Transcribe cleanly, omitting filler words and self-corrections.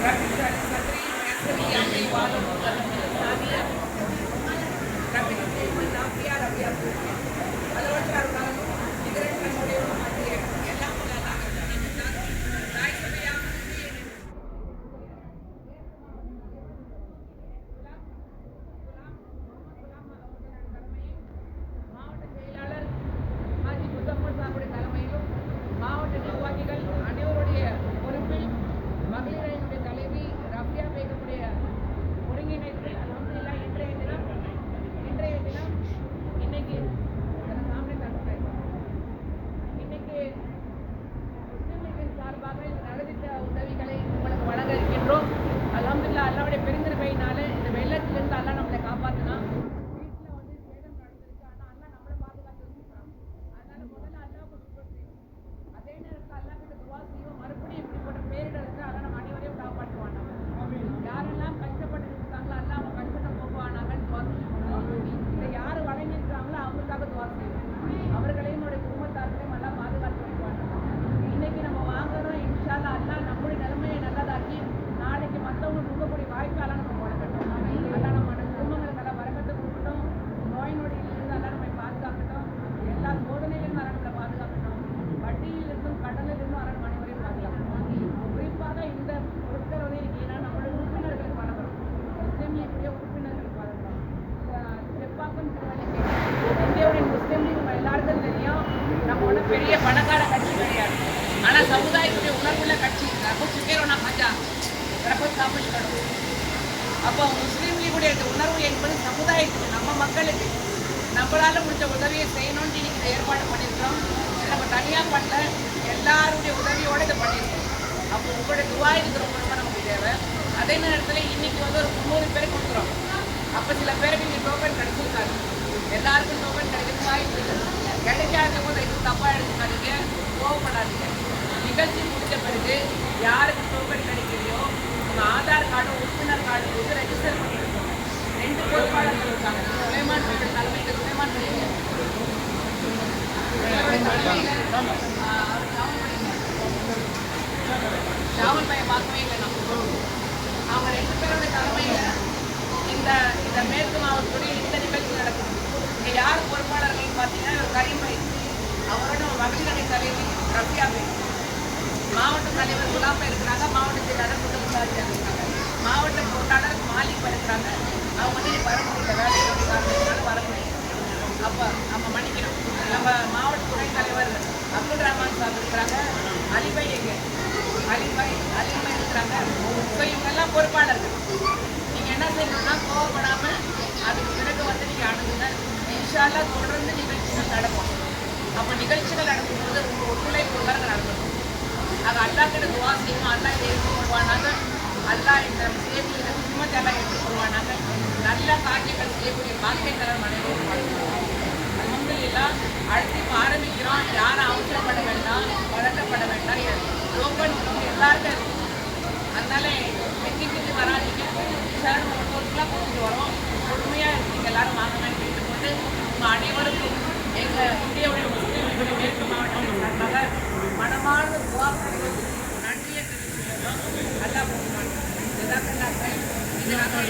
رب اشرح لي صدري ويسر لي امري واحلل عقدة من لساني يفقهوا قولي رب زدني علما نافعا رب ارزقني அளவற்ற அருளாளனும் நிகரற்ற அன்புடையவனும் ஆகிய எல்லாம் வல்ல அல்லாஹ் தாய் சபையாக மாவட்ட செயலாளர் ஹாஜி முசம்மர் சாருடைய தலைமையிலும் மாவட்ட நிர்வாகிகள் அனைவருடைய பொறுப்பில் மகளிர் அணியினுடைய தலைவி ரஃபியா பேகமுடைய ஒருங்கிணைப்பு அல்ஹம்துலில்லாஹ் இன்றைய தினம் இன்னைக்கு இன்னைக்கு முஸ்லிம் லீகின் சார்பாக நலத்திட்ட உதவிகளை உங்களுக்கு வழங்க இருக்கின்றோம். அல்ஹம்துலில்லாஹ் அல்லாஹ்வுடைய பெருங்கிருபையினால இந்த வெள்ளத்திலிருந்து அல்லாஹ் நம்மளை காப்பாற்றினா. வீட்டில் வந்து சேதம் நடந்திருக்கு, ஆனால் அல்லாஹ் நம்மளை பாதுகாத்து வச்சிருக்கான். அதனால முதல்ல அல்லாஹ்வுக்கு சுக்ர் செய்வோம். அதே நேரத்தில் அல்லாஹ் கிட்ட துவா செய்வோம். மறுபடியும் இப்படிப்பட்ட பேரிடருக்கு அல்லாஹ் நம்ம அனைவரையும் காப்பாற்றுவான். யாரெல்லாம் கஷ்டப்பட்டு இருக்காங்களோ அல்லாஹ் அவங்க கஷ்டத்தை போக்குவானாங்கன்னு துவா செய்வோம். இதை யார் வழங்கியிருக்காங்களோ அவங்களுக்காக துவா செய்வோம். அவர்களையும் நம்முடைய குடும்பத்தார்களையும் எல்லாம் பாதுகாத்து வைப்பாங்க. இன்னைக்கு நம்ம வாங்குறோம், இன்ஷா அல்லாஹ் அல்லாஹ் நம்முடைய நிலைமையை நல்லதாக்கி நாளைக்கு மற்றவங்க கொடுக்கக்கூடிய வாய்ப்பாலாம் நம்ம வழங்கட்டும். அல்லாஹ் நம்ம குடும்பங்களுக்கு எல்லாம் வரக்கத்தை கொடுக்கட்டும். நோய் நொடியிலிருந்து எல்லாம் நம்ம பாதுகாக்கட்டும். எல்லா சோதனையிலிருந்து எல்லாம் நம்மளை பாதுகாக்கட்டும். வட்டியிலிருந்தும் கடலிலிருந்தும் எல்லாம் நம்ம அனைவரையும் பாதுகாக்கணும். குறிப்பாக இந்த பொருட்கள் வந்து ஏன்னா நம்மளுடைய உறுப்பினர்களுக்கு வழங்குறோம். முஸ்லீம் லீக்குடைய உறுப்பினர்களுக்கு வழங்குறோம். செப்பாக்கம் திருவள்ளிக்கேணி இந்தியாவுடைய முஸ்லீம் லீக் நம்ம எல்லாருக்கும் தெரியும். நம்ம ஒன்றும் பெரிய பணக்கார கட்சி கிடையாது. ஆனால் சமுதாயத்துடைய உணர்வுள்ள கட்சி சிக்கேரோனா காஜா ரப்பத் காப்பிக்கணும். அப்போ முஸ்லீம் லீக்குடைய இந்த உணர்வு என்பது சமுதாயத்துக்கு, நம்ம மக்களுக்கு நம்மளால முடிஞ்ச உதவியை செய்யணும்னு இன்னைக்கு இதை ஏற்பாடு பண்ணியிருக்கிறோம். நம்ம தனியாக பண்ணல, எல்லாருடைய உதவியோடு இதை பண்ணியிருக்கோம். அப்போ உங்களுடைய துவா இருக்கிற ரொம்ப நமக்கு தேவை. அதே நேரத்தில் இன்னைக்கு வந்து ஒரு 300 பேர் கொடுக்குறோம். அப்போ சில பேருக்கு இங்கே டோக்கன் கிடைச்சிருக்காரு. எல்லாருக்கும் டோக்கன் கிடைக்கிறது வாய்ப்பு இல்லை. கிடைக்காத போது இது தப்பாக எடுத்துக்காதீங்க, கோவப்படாதீங்க. நிகழ்ச்சி முடிஞ்ச பிறகு யாருக்கு டோக்கன் கிடைக்கலையோ உங்கள் ஆதார் கார்டு உறுப்பினர் கார்டு வந்து ரெஜிஸ்டர் பண்ணியிருக்கோம். 2 பொறுப்பாளர்கள் இருக்காங்க. சுலைமான் பையன் தலைமையில் சுலைமான் பையன் ஷாவல் பையன் பார்க்கவே இல்லை. நம்ம அவங்க 2 பேரோட தலைமையில் இந்த மேற்கு மாவட்டத்துடைய இந்த நிகழ்ச்சி நடக்குது. இங்கே யார் பொறுப்பாளர்கள் பார்த்தீங்கன்னா ஒரு கரீம்பை, அவரோட மகளிர் அணி தலைவி ரஃபியா பை, மாவட்ட தலைவர் குலாப்பை இருக்கிறாங்க, மாவட்ட செயலாளர் குற்றமுள்ளாச்சியாக இருக்காங்க, மாவட்ட பொருளாளர் மாலிக் இருக்கிறாங்க. அவங்க வந்து வர முடியல, வேலையோட காரணத்தினால வர முடியல. அப்போ நம்ம மன்னிக்கணும். நம்ம மாவட்ட துணைத் தலைவர் அப்துல் ரஹ்மான் சார் இருக்கிறாங்க, அலிபை இருக்கிறாங்க. ஸோ இவங்கெல்லாம் பொறுப்பாளர்கள். நீங்கள் என்ன செய்யணும்னா கோவப்படாமல் அதுக்கு பிறகு வந்து நீங்கள் அணுகுங்க. இன்ஷா அல்லாஹ் தொடர்ந்து நிகழ்ச்சிகள் நடக்கும். அப்போ நிகழ்ச்சிகள் நடக்கும்போது உங்கள் ஒத்துழைப்பு நடக்கணும். அது அல்லாஹ் கிட்ட துவா செய்யணும். அல்லாஹ் இதை ஏற்றுக்கொள்வானாங்க. அல்லாஹ் இந்த சேவை இந்த குடும்பத்தை எல்லாம் ஏற்றுக்கொள்வானாங்க. நல்ல காரியங்கள் செய்யக்கூடிய பாக்கியங்களை மனைவி அல்ஹம்துலில்லாஹ். அடுத்து இப்போ ஆரம்பிக்கிறோம். யாரும் அவசரப்பட வேண்டாம், பழக்கப்பட வேண்டாம். டோக்கன் எல்லாருக்கும் இருக்கும். அதனால வெற்றி வராதிங்க. சார் ஒவ்வொருக்கெல்லாம் கொடுத்துட்டு வரோம். பொறுமையாக இருக்கீங்க, எல்லாரும் வாங்கன்னு கேட்டுக்கொண்டு உங்கள் அனைவருக்கும் எங்கள் இந்தியாவுடைய முஸ்லீம்களுடைய மேற்கு மாவட்டத்தின் சார்பாக மனமான துவாக்கள் நன்றியை தெரிவித்துக்கிறோம். நல்லா போகணும். இதை நாங்கள்